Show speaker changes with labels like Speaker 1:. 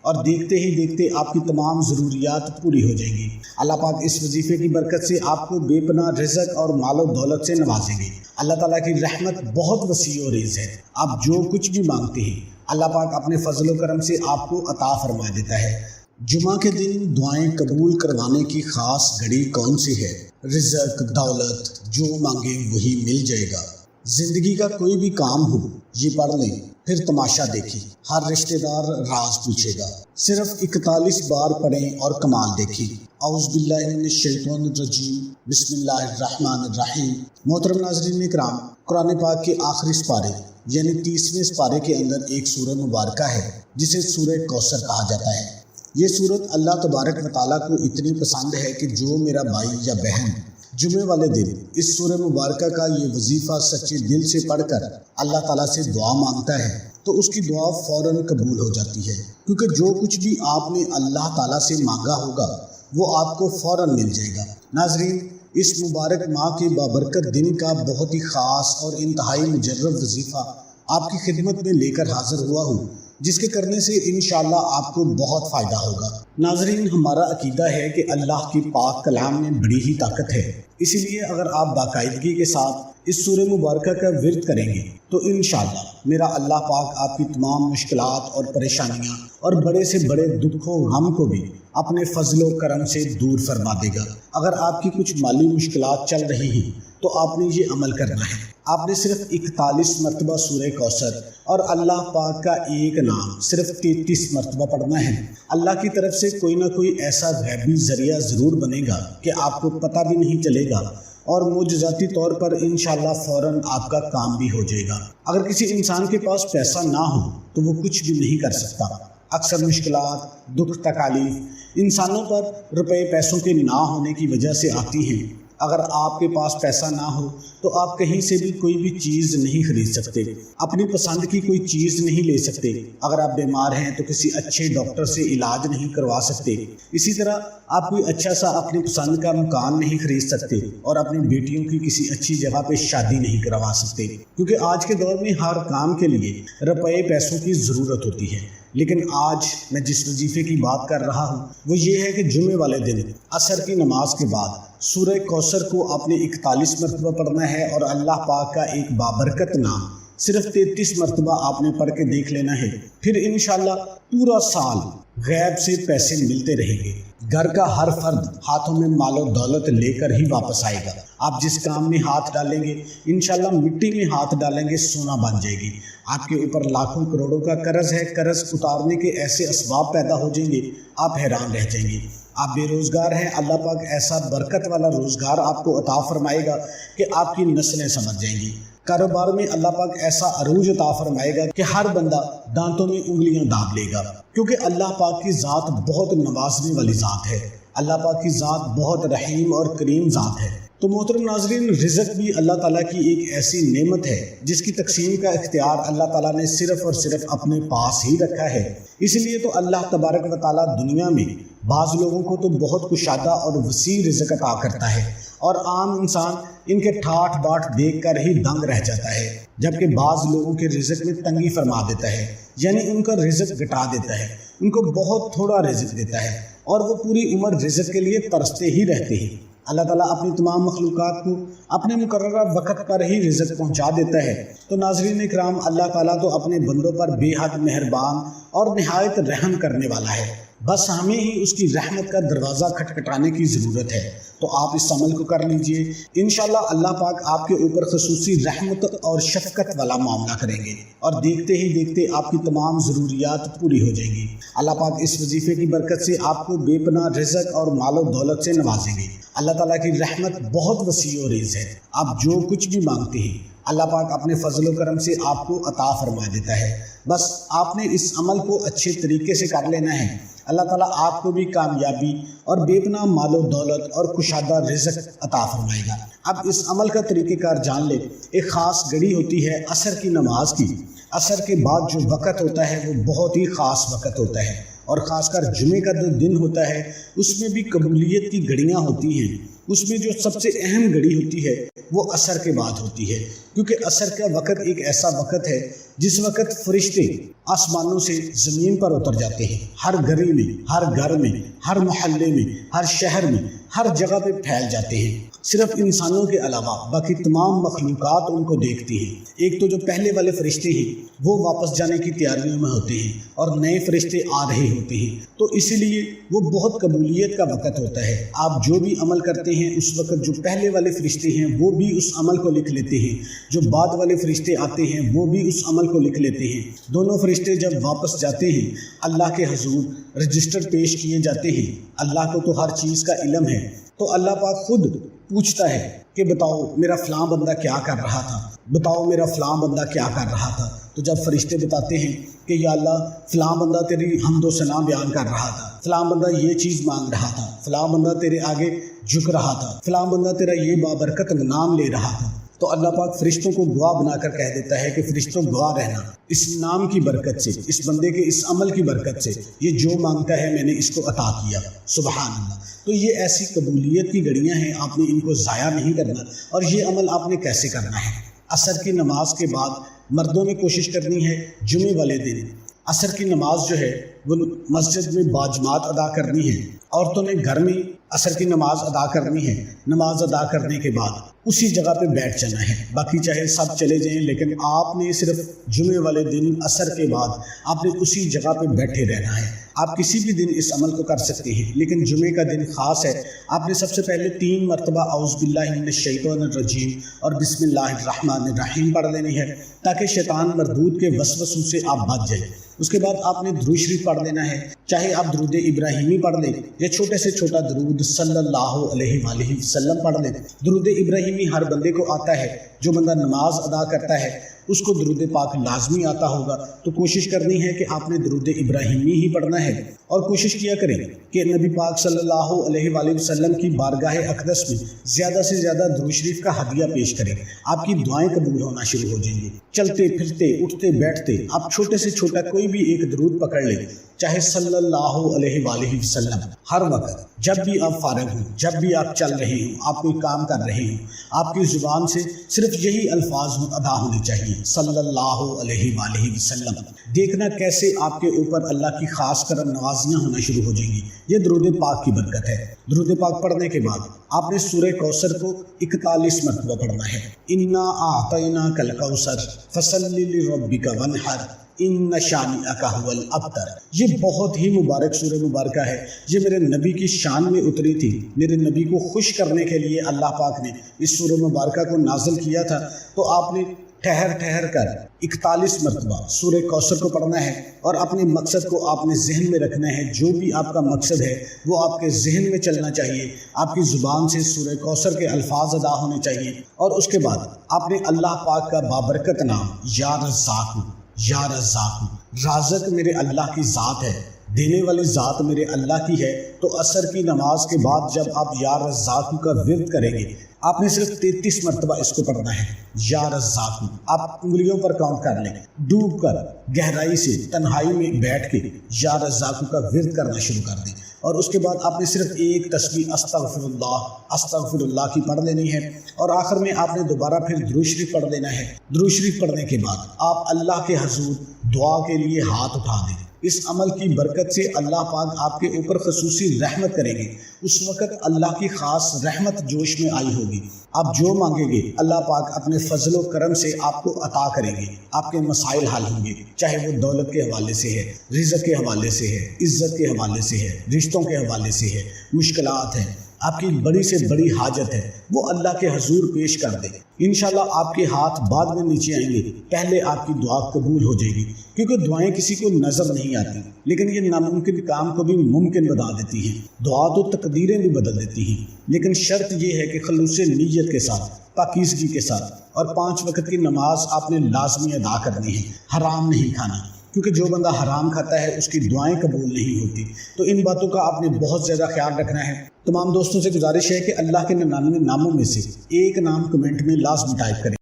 Speaker 1: اور دیکھتے ہی دیکھتے آپ کی تمام ضروریات پوری ہو جائیں گی۔ اللہ پاک اس وظیفے کی برکت سے آپ کو بے پناہ رزق اور مال و دولت سے نوازیں گے۔ اللہ تعالیٰ کی رحمت بہت وسیع و ریز ہے، آپ جو کچھ بھی مانگتے ہیں اللہ پاک اپنے فضل و کرم سے آپ کو عطا فرما دیتا ہے۔ جمعہ کے دن دعائیں قبول کروانے کی خاص گھڑی کون سی ہے؟ رزق، دولت، جو مانگیں وہی مل جائے گا۔ زندگی کا کوئی بھی کام ہو یہ پڑھ لیں، پھر تماشا دیکھیں، ہر رشتہ دار راز پوچھے گا۔ صرف 41 بار پڑھیں اور کمال دیکھیں۔ اعوذ باللہ من الشیطان الرجیم، بسم اللہ الرحمن الرحیم۔ محترم ناظرین اکرام، قرآن پاک کے آخری سپارے یعنی 30ویں سپارے کے اندر ایک سورہ مبارکہ ہے جسے سورہ کوثر کہا جاتا ہے۔ یہ سورت اللہ تبارک و تعالیٰ کو اتنی پسند ہے کہ جو میرا بھائی یا بہن جمعے والے دن اس سورہ مبارکہ کا یہ وظیفہ سچے دل سے پڑھ کر اللہ تعالیٰ سے دعا مانگتا ہے تو اس کی دعا فوراً قبول ہو جاتی ہے، کیونکہ جو کچھ بھی آپ نے اللہ تعالیٰ سے مانگا ہوگا وہ آپ کو فوراً مل جائے گا۔ ناظرین، اس مبارک ماہ کے بابرکت دن کا بہت ہی خاص اور انتہائی مجرب وظیفہ آپ کی خدمت میں لے کر حاضر ہوا ہوں، جس کے کرنے سے انشاءاللہ آپ کو بہت فائدہ ہوگا۔ ناظرین، ہمارا عقیدہ ہے کہ اللہ کی پاک کلام میں بڑی ہی طاقت ہے، اسی لیے اگر آپ باقاعدگی کے ساتھ اس سورہ مبارکہ کا ورد کریں گے تو انشاءاللہ میرا اللہ پاک آپ کی تمام مشکلات اور پریشانیاں اور بڑے سے بڑے دکھ و غم کو بھی اپنے فضل و کرم سے دور فرما دے گا۔ اگر آپ کی کچھ مالی مشکلات چل رہی ہیں تو آپ نے یہ عمل کرنا ہے، آپ نے صرف 41 مرتبہ سورہ کوثر اور اللہ پاک کا ایک نام صرف 33 مرتبہ پڑھنا ہے۔ اللہ کی طرف سے کوئی نہ کوئی ایسا غیبی ذریعہ ضرور بنے گا کہ آپ کو پتہ بھی نہیں چلے گا اور معجزاتی طور پر انشاءاللہ فوراً آپ کا کام بھی ہو جائے گا۔ اگر کسی انسان کے پاس پیسہ نہ ہو تو وہ کچھ بھی نہیں کر سکتا۔ اکثر مشکلات، دکھ، تکالیف انسانوں پر روپے پیسوں کے نہ ہونے کی وجہ سے آتی ہیں۔ اگر آپ کے پاس پیسہ نہ ہو تو آپ کہیں سے بھی کوئی بھی چیز نہیں خرید سکتے، اپنی پسند کی کوئی چیز نہیں لے سکتے۔ اگر آپ بیمار ہیں تو کسی اچھے ڈاکٹر سے علاج نہیں کروا سکتے۔ اسی طرح آپ کوئی اچھا سا اپنی پسند کا مکان نہیں خرید سکتے اور اپنی بیٹیوں کی کسی اچھی جگہ پہ شادی نہیں کروا سکتے، کیونکہ آج کے دور میں ہر کام کے لیے روپے پیسوں کی ضرورت ہوتی ہے۔ لیکن آج میں جس وظیفے کی بات کر رہا ہوں وہ یہ ہے کہ جمعے والے دن عصر کی نماز کے بعد سورہ کوثر کو آپ نے 41 مرتبہ پڑھنا ہے اور اللہ پاک کا ایک بابرکت نام صرف 33 مرتبہ آپ نے پڑھ کے دیکھ لینا ہے۔ پھر انشاءاللہ پورا سال غیب سے پیسے ملتے رہیں گے۔ گھر کا ہر فرد ہاتھوں میں مال و دولت لے کر ہی واپس آئے گا۔ آپ جس کام میں ہاتھ ڈالیں گے انشاءاللہ مٹی میں ہاتھ ڈالیں گے سونا بن جائے گی۔ آپ کے اوپر لاکھوں کروڑوں کا قرض ہے، قرض اتارنے کے ایسے اسباب پیدا ہو جائیں گے آپ حیران رہ جائیں گے۔ آپ بے روزگار ہیں، اللہ پاک ایسا برکت والا روزگار آپ کو عطا فرمائے گا کہ آپ کی نسلیں سمجھ جائیں گی۔ کاروبار میں اللہ پاک ایسا عروج عطا فرمائے گا کہ ہر بندہ دانتوں میں انگلیاں داب لے گا، کیونکہ اللہ پاک کی ذات بہت نوازنے والی ذات ہے۔ اللہ پاک کی ذات بہت رحیم اور کریم ذات ہے۔ تو محترم ناظرین، رزق بھی اللہ تعالیٰ کی ایک ایسی نعمت ہے جس کی تقسیم کا اختیار اللہ تعالیٰ نے صرف اور صرف اپنے پاس ہی رکھا ہے۔ اس لیے تو اللہ تبارک و تعالیٰ دنیا میں بعض لوگوں کو تو بہت کشادہ اور وسیع رزق عطا کرتا ہے اور عام انسان ان کے ٹھاٹھ باٹھ دیکھ کر ہی دنگ رہ جاتا ہے، جبکہ بعض لوگوں کے رزق میں تنگی فرما دیتا ہے، یعنی ان کا رزق گھٹا دیتا ہے، ان کو بہت تھوڑا رزق دیتا ہے اور وہ پوری عمر رزق کے لیے ترستے ہی رہتے ہیں۔ اللہ تعالیٰ اپنی تمام مخلوقات کو اپنے مقررہ وقت پر ہی رزق پہنچا دیتا ہے۔ تو ناظرین اکرام، اللہ تعالیٰ تو اپنے بندوں پر بے حد مہربان اور نہایت رحم کرنے والا ہے، بس ہمیں ہی اس کی رحمت کا دروازہ کھٹکھٹانے کی ضرورت ہے۔ تو آپ اس عمل کو کر لیجئے، انشاءاللہ اللہ پاک آپ کے اوپر خصوصی رحمت اور شفقت والا معاملہ کریں گے اور دیکھتے ہی دیکھتے آپ کی تمام ضروریات پوری ہو جائیں گی۔ اللہ پاک اس وظیفے کی برکت سے آپ کو بے پناہ رزق اور مال و دولت سے نوازیں گے۔ اللہ تعالیٰ کی رحمت بہت وسیع و ریز ہے، آپ جو کچھ بھی مانگتے ہیں اللہ پاک اپنے فضل و کرم سے آپ کو عطا فرما دیتا ہے۔ بس آپ نے اس عمل کو اچھے طریقے سے کر لینا ہے۔ اللہ تعالیٰ آپ کو بھی کامیابی اور بے پناہ مال و دولت اور کشادہ رزق عطا فرمائے گا۔ اب اس عمل کا طریقہ کار جان لے۔ ایک خاص گھڑی ہوتی ہے عصر کی نماز کی۔ عصر کے بعد جو وقت ہوتا ہے وہ بہت ہی خاص وقت ہوتا ہے، اور خاص کر جمعے کا جو دن ہوتا ہے اس میں بھی قبولیت کی گھڑیاں ہوتی ہیں۔ اس میں جو سب سے اہم گھڑی ہوتی ہے وہ عصر کے بعد ہوتی ہے، کیونکہ عصر کا وقت ایک ایسا وقت ہے जिस वक़्त फरिश्ते आसमानों से ज़मीन पर उतर जाते हैं, हर गली में, हर घर में, हर मोहल्ले में, हर शहर में, हर जगह पे फैल जाते हैं। सिर्फ इंसानों के अलावा बाकी तमाम मखलूक़ात उनको देखती हैं। एक तो जो पहले वाले फरिश्ते हैं वो वापस जाने की तैयारियों में होते हैं और नए फरिश्ते आ रहे होते हैं, तो इसीलिए वो बहुत कबूलियत का वक़्त होता है। आप जो भी अमल करते हैं उस वक़्त जो पहले वाले फरिश्ते हैं वो भी उस अमल को लिख लेते हैं, जो बाद वाले फरिश्ते आते हैं वो भी उस अमल को लिख लेते हैं। दोनों फरिश्ते जब वापस जाते हैं अल्लाह के हुजूर रजिस्टर पेश किए जाते हैं। अल्लाह को तो हर चीज़ का इल्म है, तो अल्लाह पाक खुद पूछता है कि बताओ मेरा फ़लाँ बंदा क्या कर रहा था, बताओ मेरा फ़लाँ बंदा क्या कर रहा था। तो जब फरिश्ते बताते हैं कि या अल्लाह फ़लाँ बंदा तेरी हम्दो सना बयान कर रहा था, फ़लाँ बंदा ये चीज़ मांग रहा था, फ़लाँ बंदा तेरे आगे झुक रहा था, फ़लाँ बंदा तेरा ये बाबरकत नाम ले रहा था, तो अल्लाह पाक फरिश्तों को गवाह बनाकर कह देता है कि फरिश्तों गवाह रहना, इस नाम की बरकत से, इस बंदे के इस अमल की बरकत से ये जो मांगता है मैंने इसको अता किया। सुबहान अल्लाह। तो ये ऐसी कबूलियत की घड़ियाँ हैं, आपने इनको ज़ाया नहीं करना। और ये अमल आपने कैसे करना है? असर की नमाज के बाद मर्दों ने कोशिश करनी है जुमे वाले दिन असर की नमाज जो है वो मस्जिद में बाजमात अदा करनी है। औरतों ने घर में असर की नमाज अदा करनी है। नमाज अदा करने के बाद उसी जगह पे बैठ जाना है, बाकी चाहे सब चले जाएं, लेकिन आपने सिर्फ जुमे वाले दिन असर के बाद आपने उसी जगह पे बैठे रहना है। आप किसी भी दिन इस अमल को कर सकते हैं, लेकिन जुमे का दिन ख़ास है। आपने सबसे पहले 3 मरतबा औज़ु बिल्लाहि मिनश शैतानिर रजीम और बिस्मिल्लाहिर रहमानिर रहीम पढ़ लेनी है, ताकि शैतान मरदूद के वसवसों से आप बच जाए। उसके बाद आपने दुरूद शरीफ पढ़ लेना है, चाहे आप दुरूद इब्राहिमी पढ़ लें या छोटे से छोटा दुरूद सल्लल्लाहु अलैहि वसल्लम पढ़ लें। दुरूद इब्राहिमी हर बंदे को आता है, जो बंदा नमाज अदा करता है उसको दुरूद पाक लाजमी आता होगा, तो कोशिश करनी है कि आपने दुरूद इब्राहिमी ही पढ़ना है। और कोशिश किया करें कि नबी पाक सल्लल्लाहु अलैहि वसल्लम की बारगाह अक़दस में ज़्यादा से ज़्यादा दुरूद शरीफ का हदिया पेश करें, आपकी दुआएं कबूल होना शुरू हो जाएंगी। चलते फिरते उठते बैठते आप छोटे से छोटा कोई भी एक दुरूद पकड़ लें, चाहे सल्लल्लाहु अलैहि वसल्लम। हर वक्त जब भी आप फारिग हों, जब भी आप चल रहे हों, आप कोई काम कर रहे हों, आपकी ज़ुबान से सिर्फ यही अल्फाज अदा होने चाहिए, सल्लल्लाहु अलैहि वसल्लम। देखना कैसे आपके ऊपर अल्लाह की खास करम नवाजियाँ होना शुरू हो जाएंगी। ये दुरूद पाक की बरकत है। दुरूद पाक पढ़ने के बाद आपने सूरह कौसर को 41 मरतबा पढ़ना है। इन्ना आतैना कल कौसर फसल्लि लिरब्बिका वन्हर इन्ना शानिअका हुवल अब्तर। ये बहुत ही मुबारक सूरह मुबारक है। ये मेरे नबी की शान में उतरी थी। मेरे नबी को खुश करने के लिए अल्लाह पाक ने इस सूरह मुबारक को नाजिल किया था। तो आपने ठहर ठहर कर 41 मरतबा सूरह कौसर को पढ़ना है और अपने मकसद को आपने जहन में रखना है। जो भी आपका मकसद है वो आपके जहन में चलना चाहिए। आपकी ज़ुबान से सूरह कौसर के अल्फाज अदा होने चाहिए। और उसके बाद आपने अल्लाह पाक का बाबरकत नाम या रज़्ज़ाक़, या रज़्ज़ाक़, राज़िक़ मेरे अल्लाह की ज़ात है, देने वाली ज़ात मेरे अल्लाह की है। तो असर की नमाज के बाद जब आप या रज़्ज़ाक़ का विर्द करेंगे, आपने सिर्फ 33 मरतबा इसको पढ़ना है, या रज़्ज़ाक़। आप उंगलियों पर काउंट कर लें, डूब कर गहराई से तन्हाई में बैठ के या रज़्ज़ाक़ का विर्द करना शुरू कर दें। और उसके बाद आपने सिर्फ एक तस्बीह अस्तग़फ़िरुल्लाह अस्तग़फ़िरुल्लाह की पढ़ लेनी है। और आखिर में आपने दोबारा फिर दुरूद शरीफ पढ़ लेना है। दुरूद शरीफ पढ़ने के बाद आप अल्लाह के हुज़ूर दुआ के लिए हाथ उठा दें। इस अमल की बरकत से अल्लाह पाक आपके ऊपर खसूसी रहमत करेंगे। उस वक़्त अल्लाह की ख़ास रहमत जोश में आई होगी। आप जो मांगेंगे अल्लाह पाक अपने फजल व करम से आपको अता करेंगे। आपके मसाइल हल होंगे, चाहे वो दौलत के हवाले से है, रिज़्क़ के हवाले से है, इज़्ज़त के हवाले से है, रिश्तों के हवाले से है, मुश्किलात हैं, आपकी बड़ी से बड़ी हाजत है, वो अल्लाह के हुज़ूर पेश कर दे। इंशाल्लाह आपके हाथ बाद में नीचे आएंगे, पहले आपकी दुआ कबूल हो जाएगी। क्योंकि दुआएं किसी को नज़र नहीं आती, लेकिन ये नामुमकिन काम को भी मुमकिन बना देती हैं। दुआ तो तकदीरें भी बदल देती हैं, लेकिन शर्त ये है कि खलूस नीयत के साथ, पाकीज़गी के साथ। और 5 वक्त की नमाज आपने लाजमी अदा करनी है। हराम नहीं खाना, क्योंकि जो बंदा हराम खाता है उसकी दुआएं कबूल नहीं होती। तो इन बातों का आपने बहुत ज़्यादा ख्याल रखना है। तमाम दोस्तों से गुजारिश है कि अल्लाह के 99 नामों में से एक नाम कमेंट में लाजमी टाइप करें।